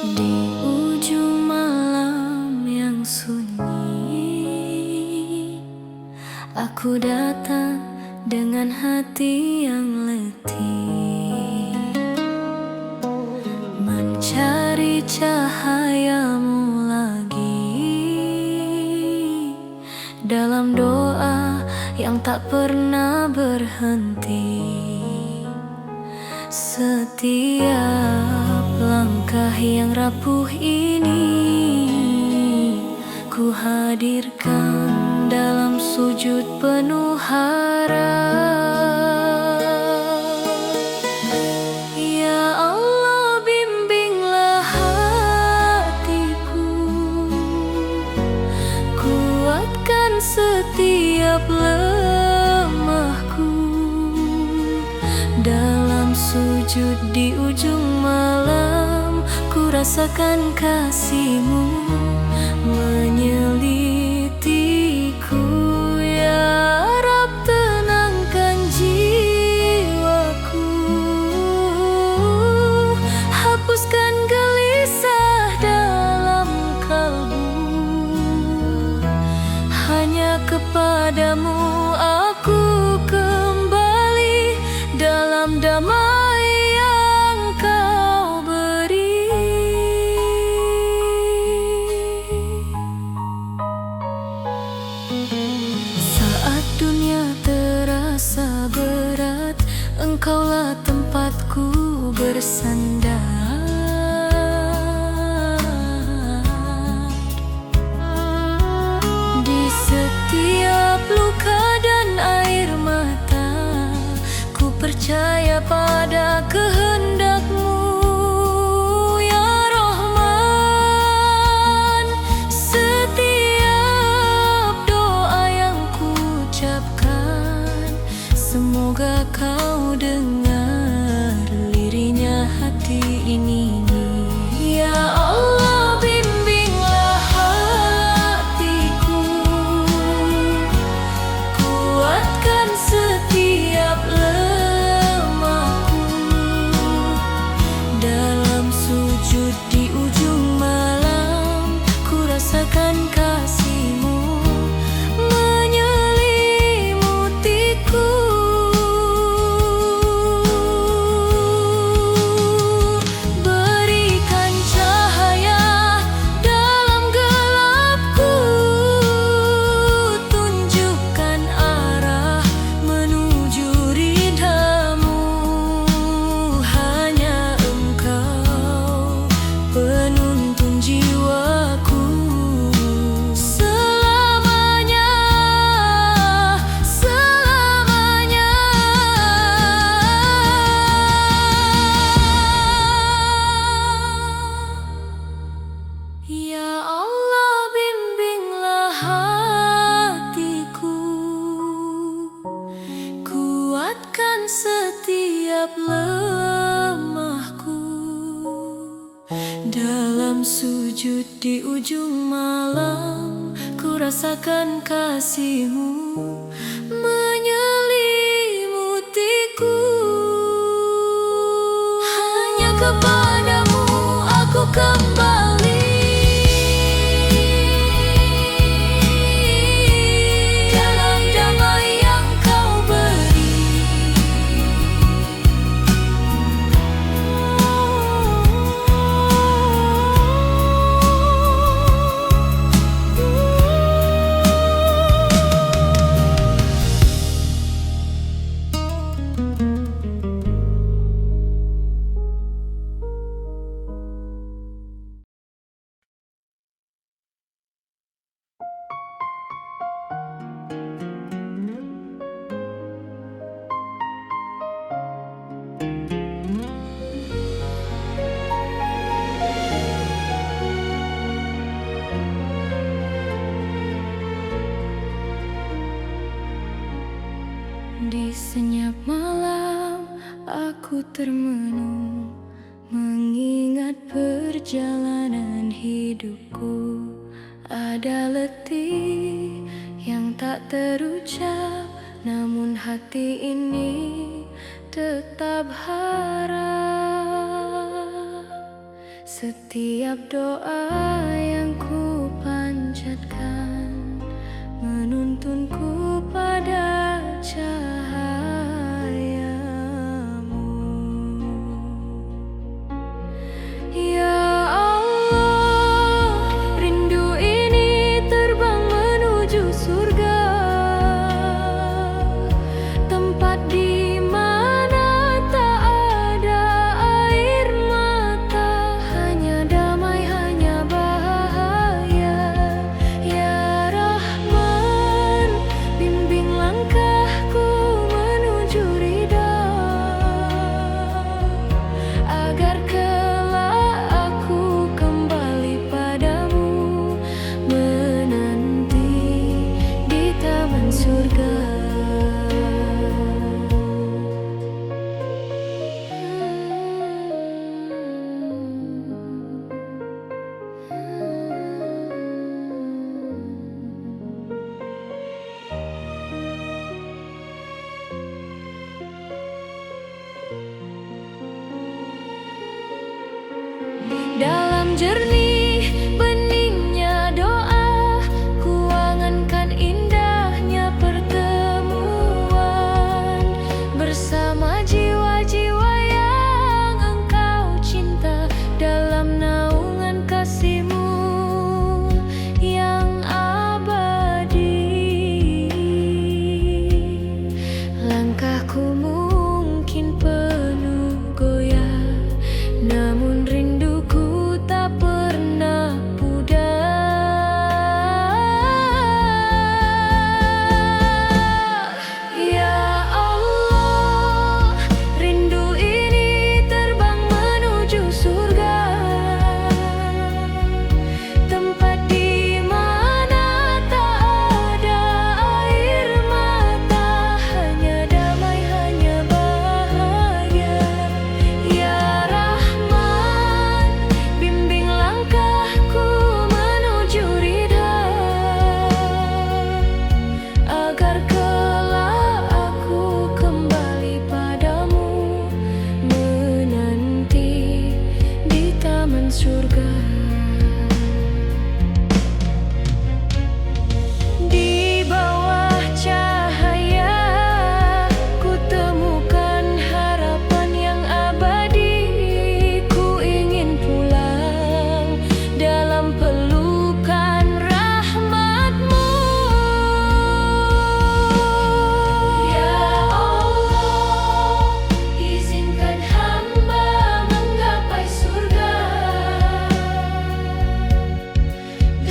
Di ujung malam yang sunyi, aku datang dengan hati yang letih, mencari cahayamu lagi dalam doa yang tak pernah berhenti. Setiap langkah yang rapuh ini ku hadirkan dalam sujud penuh harap. Ya Allah, bimbinglah hatiku, kuatkan setiap lemahku. Dalam sujud di ujung malam, ku rasakan kasih-Mu menyelitiku. Ya Rab, tenangkan jiwaku, hapuskan gelisah dalam kalbu. Hanya kepadamu aku kembali dalam damai yang Kau beri. Saat dunia terasa berat, Engkaulah tempatku bersandar. Di setiap luka dan air mata, ku percaya pada kehendak-Mu, ya Rahman. Setiap doa yang ku ucapkan, semoga Kau dengar lirihnya hati ini. Ya Allah, bimbinglah hatiku, kuatkan setiap lemahku. Dalam sujud di ujung malam, ku rasakan kasih-Mu menyelimutiku. Berikan cahaya dalam gelapku, tunjukkan arah menuju ridha-Mu. Hanya Engkau penuntun jiwaku selamanya, selamanya. Ya Allah, bimbinglah hatiku, kuatkan setiap lemahku. Dalam sujud di ujung malam, ku rasakan kasih-Mu menyelimutiku. Hanya kepadamu aku kembali dalam damai yang Kau beri. Di senyap malam aku termenung, mengingat perjalanan hidupku. Ada letih yang tak terucap, namun hati ini tetap harap. Setiap doa yang ku panjatkan menuntunku pada cahayamu. Ya Allah, rindu ini terbang menuju surga, tempat di mana tak ada air mata, hanya damai, hanya bahagia. Ya Rahman, bimbing langkahku menuju ridha, agar kelak aku kembali padamu, menanti di taman surga. Dalam jernih beningnya doa, ku angankan indahnya pertemuan bersama jiwa-jiwa yang engkau cinta, dalam naungan kasih-Mu yang abadi. Langkahku mungkin penuh goyah, namun rinduku tak pernah pudar. Ya Allah, rindu ini terbang menuju surga, tempat di mana tak ada air mata, hanya damai, hanya bahagia. Ya Rahman, bimbing langkahku menuju ridha, agar kelak aku kembali padamu, menanti di taman surga. Di bawah cahaya ku temukan harapan yang abadi, ku ingin pulang dalam pelukan rahmat-Mu. Ya Allah, izinkan hamba menggapai surga,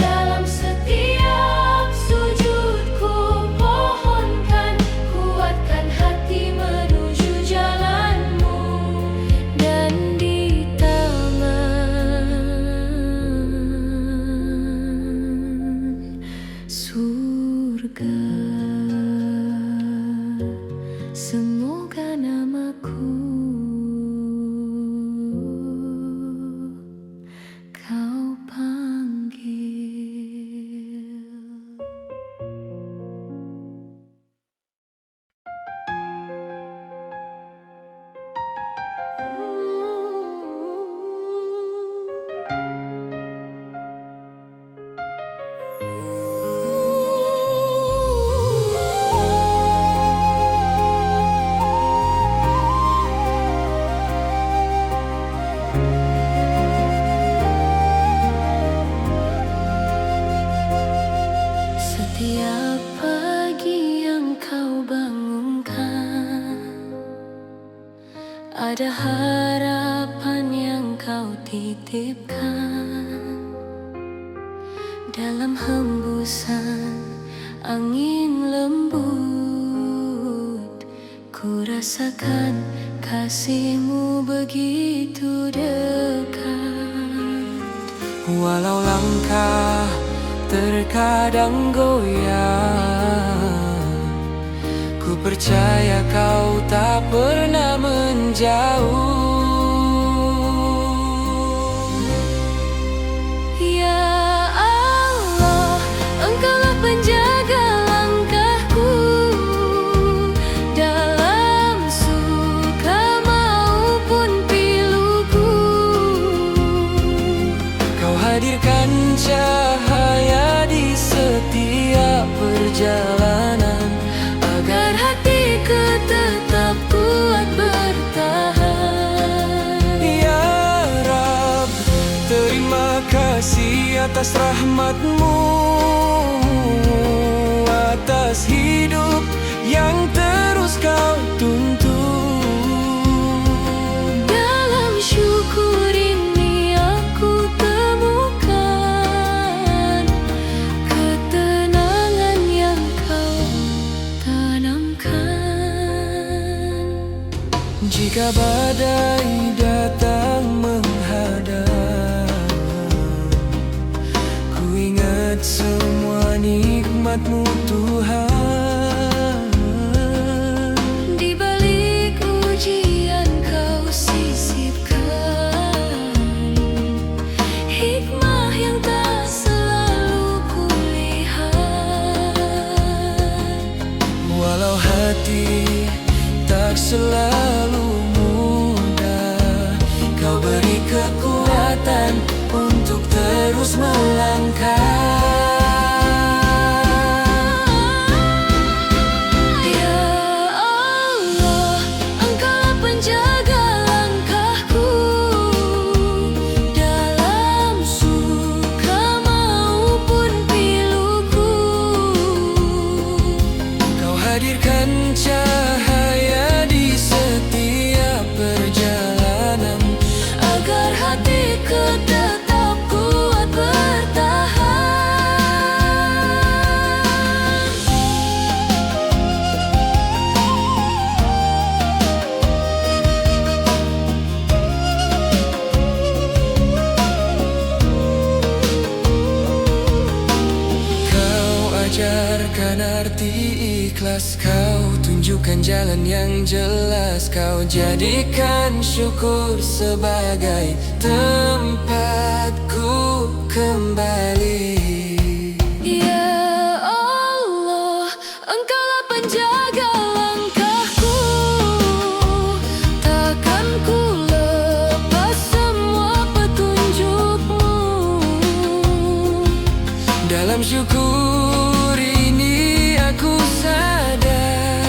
dalam setiap sujudku pohonkan, kuatkan hati menuju jalan-Mu, dan di taman surga. Semoga namaku kau panggil. Setiap pagi yang kau bangunkan, ada harapan yang kau titipkan. Dalam hembusan angin lembut, ku rasakan kasih-Mu begitu dekat. Walau langkah terkadang goyah, ku percaya kau tak pernah menjauh. Ya Allah, Engkaulah penjaga langkahku, dalam suka maupun piluku. hadirkan cahaya di setiap perjalanan, agar hatiku tetap kuat bertahan. Ya Rab, terima kasih atas rahmat-Mu, atas hidup yang terus Kau tuntun. Dalam syukur ini aku temukan ketenangan yang Kau tanamkan. Jika badai datang menghadang, ku ingat semua nikmat-Mu Tuhan. Di balik ujian Kau sisipkan hikmah yang tak selalu kulihat. Walau hati tak selalu mudah, Kau beri kekuatan untuk terus melangkah. Ya Allah, Engkaulah penjaga langkahku, dalam suka maupun piluku. Kau hadirkan cahaya di setiap perjalanan, Agar hatiku tetap kuat bertahan. Kau ajarkan arti ikhlas, Kau tunjukkan jalan yang jelas, Kau jadikan syukur sebagai tempatku kembali. Ya Allah, Engkaulah penjaga langkahku, takkan ku lepas semua petunjuk-Mu. Dalam syukur ini aku sadar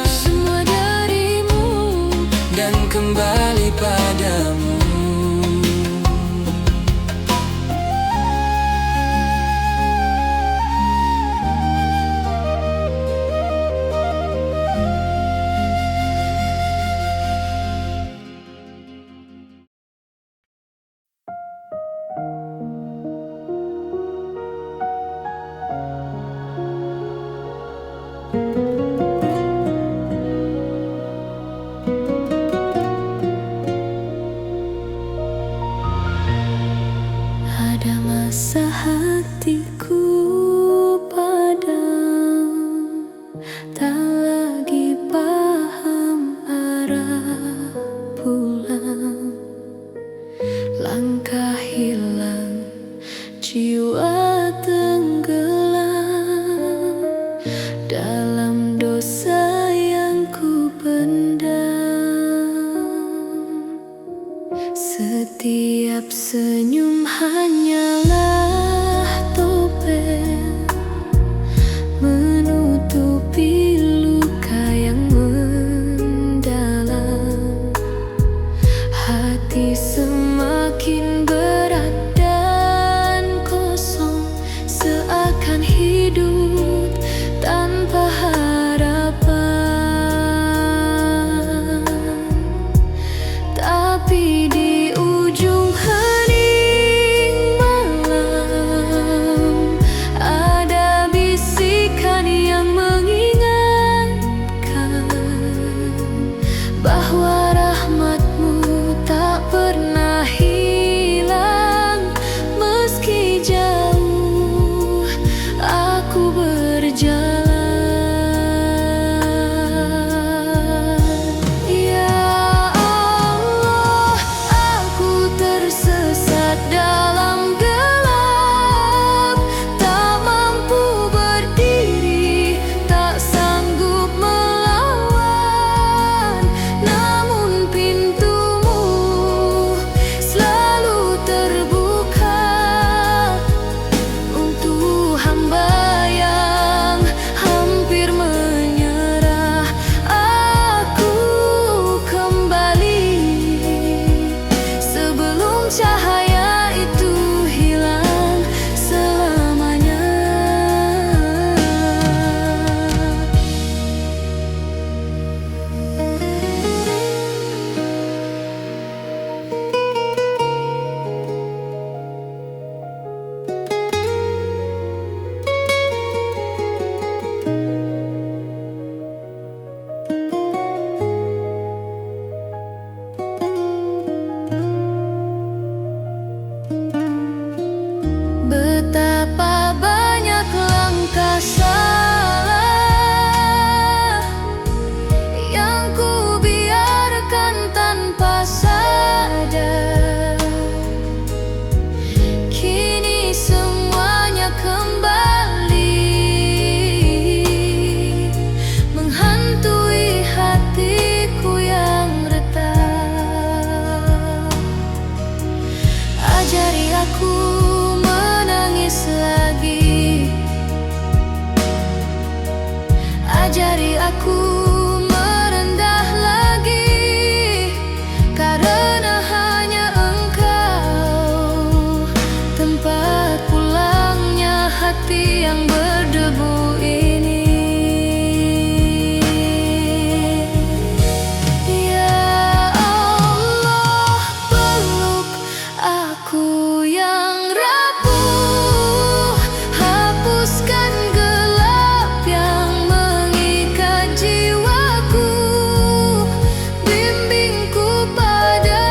Semua dari-Mu, dan kembali padamu. ada masa hatiku padam, tak lagi paham arah pulang. Langkah hilang, jiwa tenggelam dalam dosa yang ku pendam. Setiap senyum hanyalah topeng menutupi luka yang mendalam. Hati semakin berat dan kosong, seakan hidup tanpa harapan. Tapi di ujung hening malam, aku menangis lagi. Ajari aku merendah lagi, karena hanya Engkau tempat pulangnya hati yang berdebu ini. Ya Allah, peluk aku yang rapuh, hapuskan gelap yang mengikat jiwaku, bimbingku pada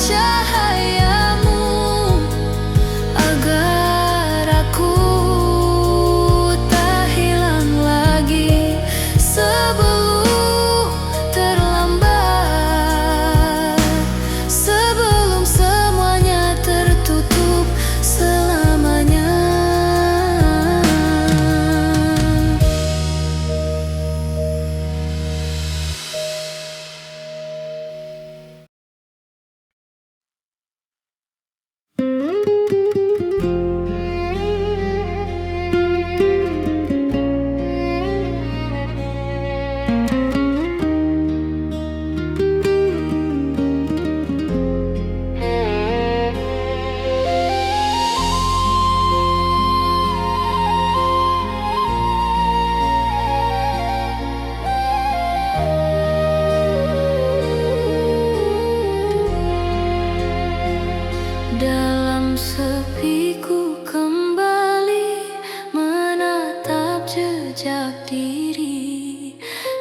cahayamu, agar aku tak hilang lagi sebelum terlambat, sebelum semuanya tertutup selamanya. Dalam sepiku kembali menatap jejak diri,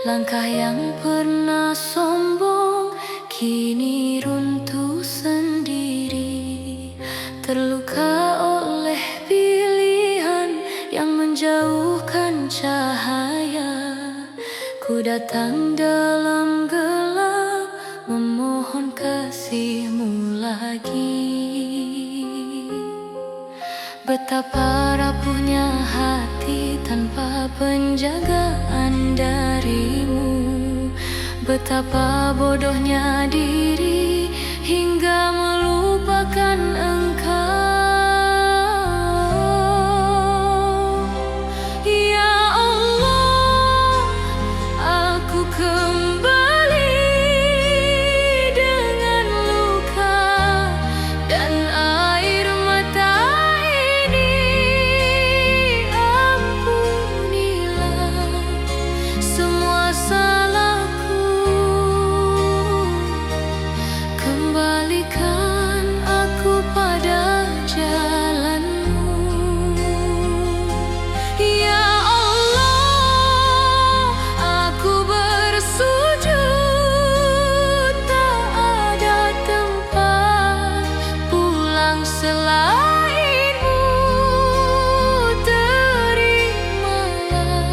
langkah yang pernah sombong kini runtuh sendiri, terluka oleh pilihan yang menjauhkan cahaya. Ku datang dalam gelap memohon kasih-Mu lagi. Betapa rapuhnya hati tanpa penjagaan dari-Mu, betapa bodohnya diri hingga melupakan Engkau. Ya Allah, aku kembali dengan luka dan air mata ini. Ampunilah semua salahku, kembalikan aku pada jalan-Mu. Ya Allah, aku bersujud, tak ada tempat pulang selain-Mu. Terimalah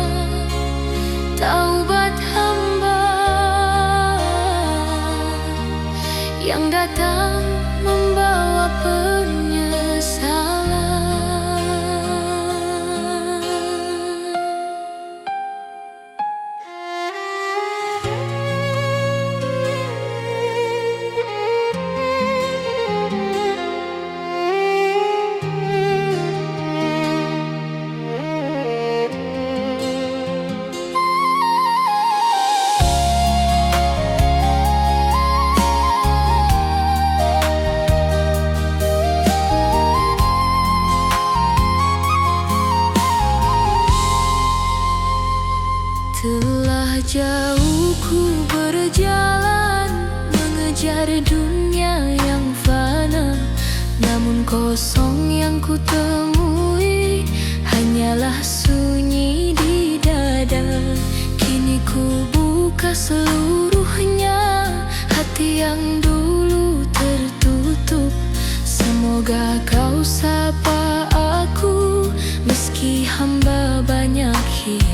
taubat hamba yang datang membawa penyesalan. Telah jauh ku berjalan mengejar dunia yang fana, namun kosong yang ku temui hanyalah sunyi di dada. Kini ku buka seluruhnya hati yang dulu tertutup. Semoga Kau sapa aku meski hamba banyak hilang.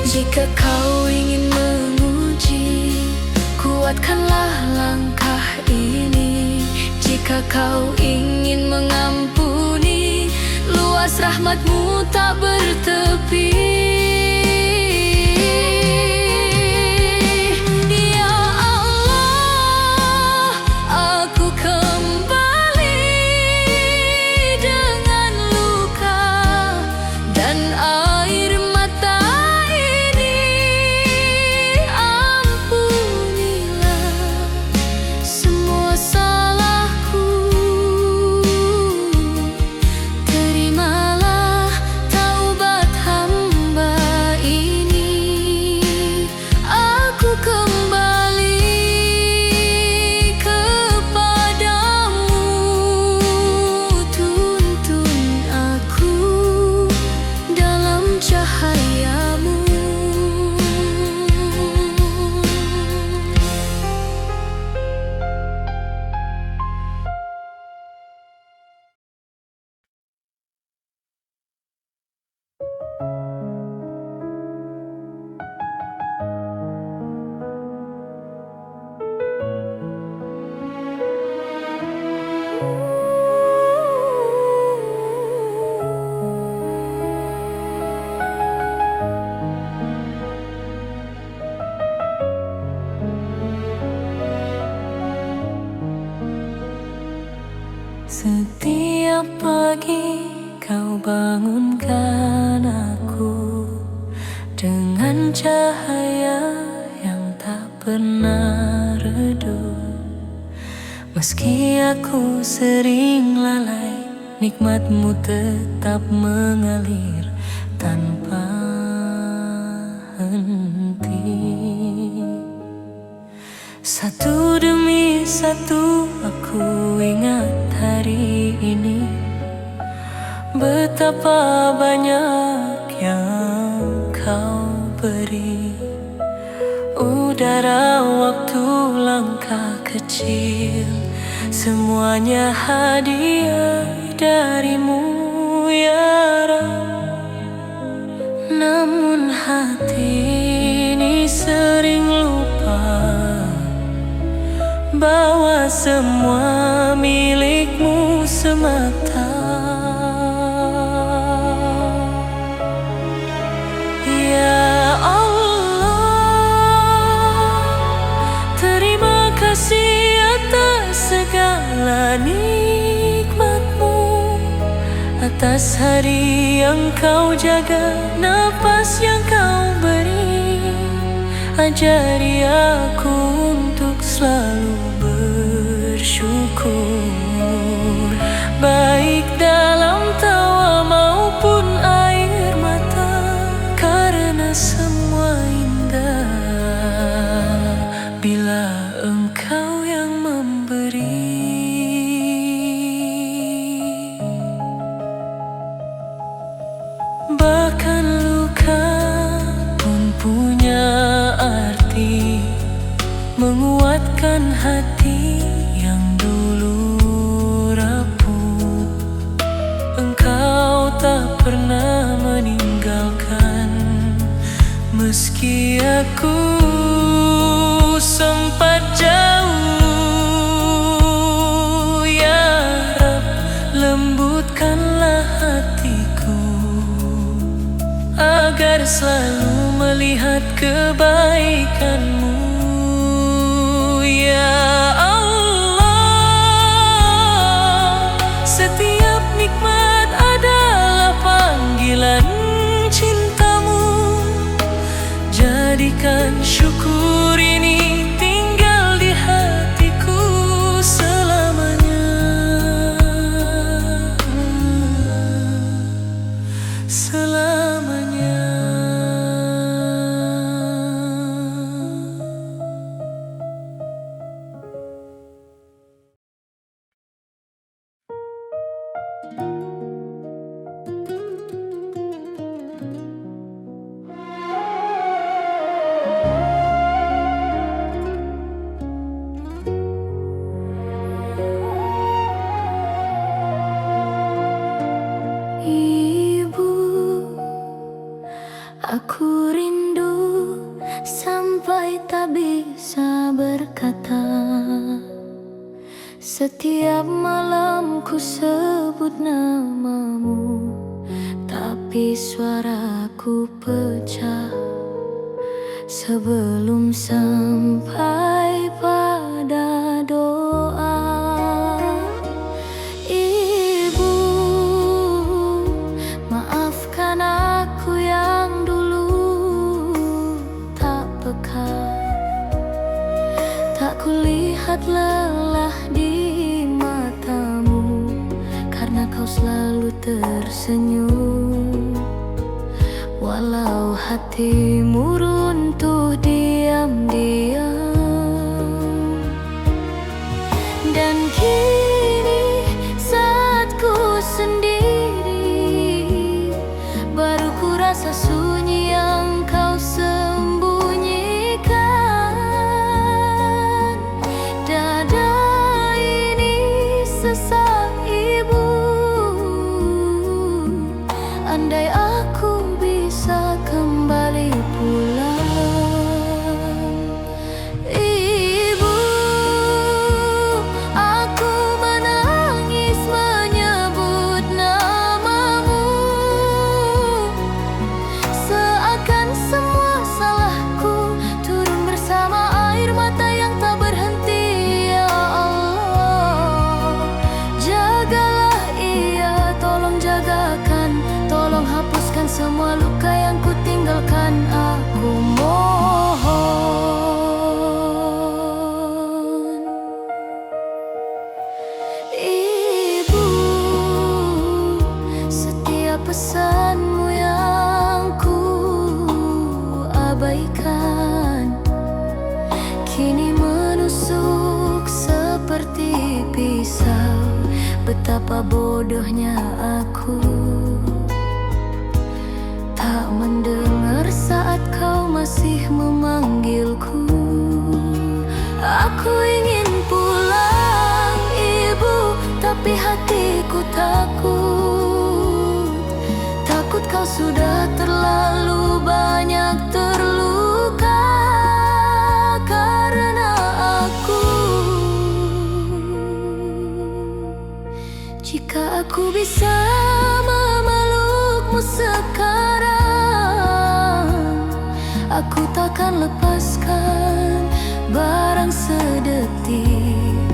Jika Kau ingin menguji, kuatkanlah langkah ini. Jika Kau ingin mengampuni, luas rahmat-Mu tak bertepi. Ya Setiap pagi kau bangunkan aku dengan cahaya yang tak pernah redup. Meski aku sering lalai, nikmatmu tetap mengalir tanpa henti. Satu demi satu aku ingat hari ini, betapa banyak yang kau beri. Udara, waktu, langkah kecil, semuanya hadiah darimu ya Rab. Namun hati ini sering lupa bahwa semua milikmu semata. Ya Allah, terima kasih atas segala nikmatmu, atas hari yang kau jaga, napas yang kau beri. Ajari aku untuk selalu bersyukur, baik dalam tawa maupun air mata, karena semua indah bila engkau yang memberi. Bahkan luka pun punya arti, menguatkan hati yang dulu rapuh. Engkau tak pernah meninggalkan, meski aku sempat jauh. Ya Rab, lembutkanlah hatiku agar selalu melihat kebaikanmu. Ya Allah, setiap nikmat adalah panggilan cintamu. Jadikan syukur ini tinggal di hatiku selamanya. Selamanya. Ibu, aku rindu sampai tak bisa berkata. Setiap malam ku sebut namamu, tapi suaraku pecah sebelum sampai pada doa. Ibu, maafkan aku yang dulu tak peka, tak kulihat lelah di matamu, karena kau selalu tersenyum. Walau hatimu runtuh diam-diam. Dan kini saat ku sendiri, baru ku rasa sunyi yang kau sembunyikan. Dada ini sesak ibu, andai aku bisa kembali pulang. kini menusuk seperti pisau. Betapa bodohnya aku tak mendengar saat kau masih memanggilku. Aku ingin pulang, Ibu, tapi hatiku takut. Takut kau sudah terlalu banyak terluka karena aku. Jika aku bisa memelukmu sekarang, aku takkan lepaskan barang sedetik.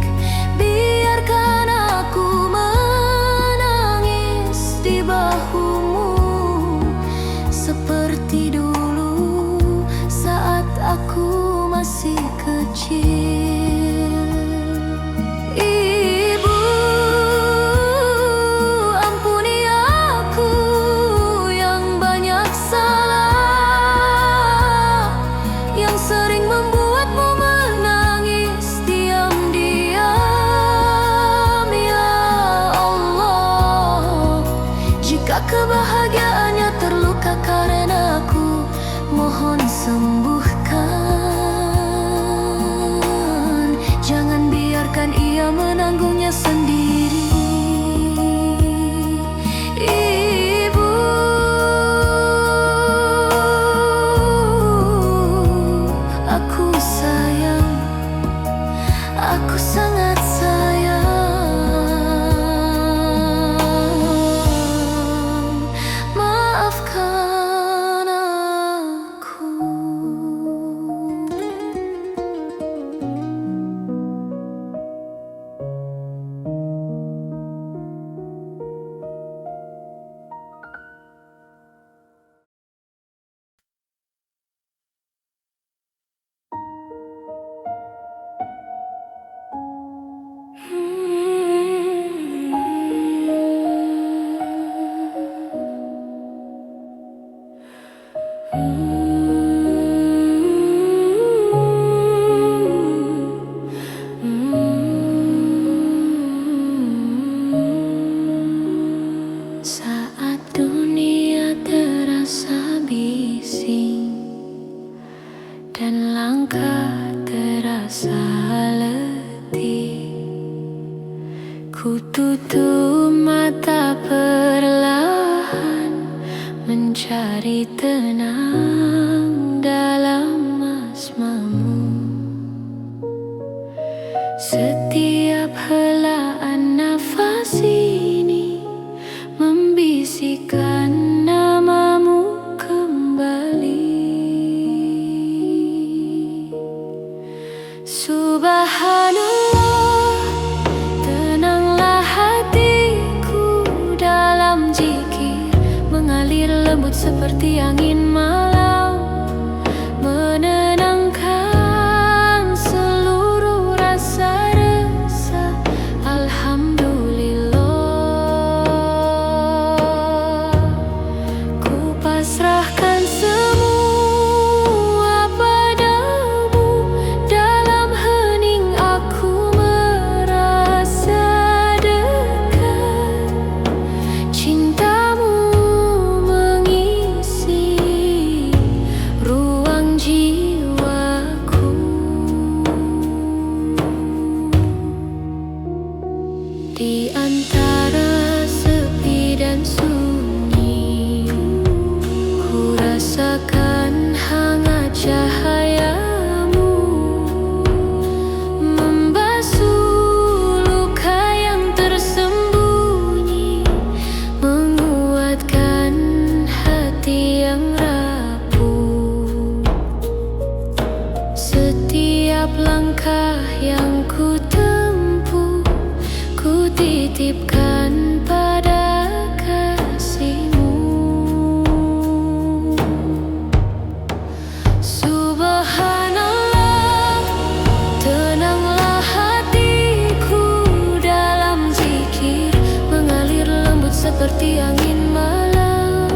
Biarkan aku menangis di bahumu seperti dulu saat aku masih kecil. Ibu, ampuni aku yang banyak salah, yang sering membuatmu menangis diam-diam. Ya Allah, jika kebahagiaannya terluka karena aku, mohon sembuhkan. Jangan biarkan ia menanggungnya sendiri. Ibu, aku sayang, aku sangat sayang. Maafkan aku. Saat dunia terasa bising dan langkah terasa letih, ku tutup mata perlahan, mencari tenang dalam asmamu. Setiap helaan nafas ini membisikkan namamu kembali. Subhanallah, tenanglah hatiku dalam zikir, mengalir lembut seperti angin malam, menenangkan seluruh rasa resah. Alhamdulillah, ku pasrahkan semua padamu. Dalam hening aku merasa dekat, cintamu mengisi ruang jiwaku. Di antara sepi dan sunyi, ku rasakan hangat cahayamu, membasuh luka yang tersembunyi, menguatkan hati yang rapuh. Setiap langkah yang ku tempuh, ku titipkan pada kasih-Mu. Subhanallah, tenanglah hatiku dalam zikir, mengalir lembut seperti angin malam,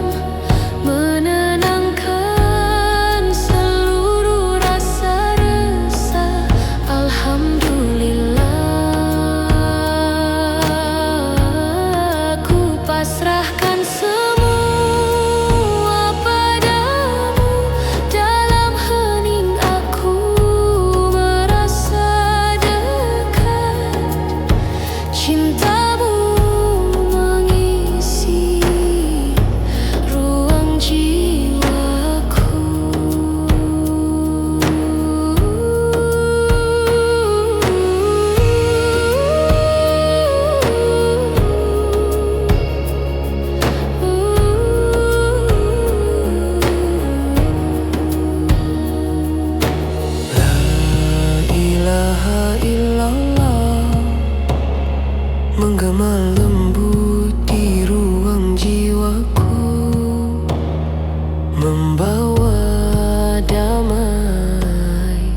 menenangkan seluruh rasa resah. ilaha illallah menggema lembut di ruang jiwaku, membawa damai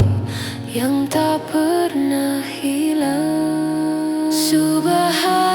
yang tak pernah hilang. Subhanallah,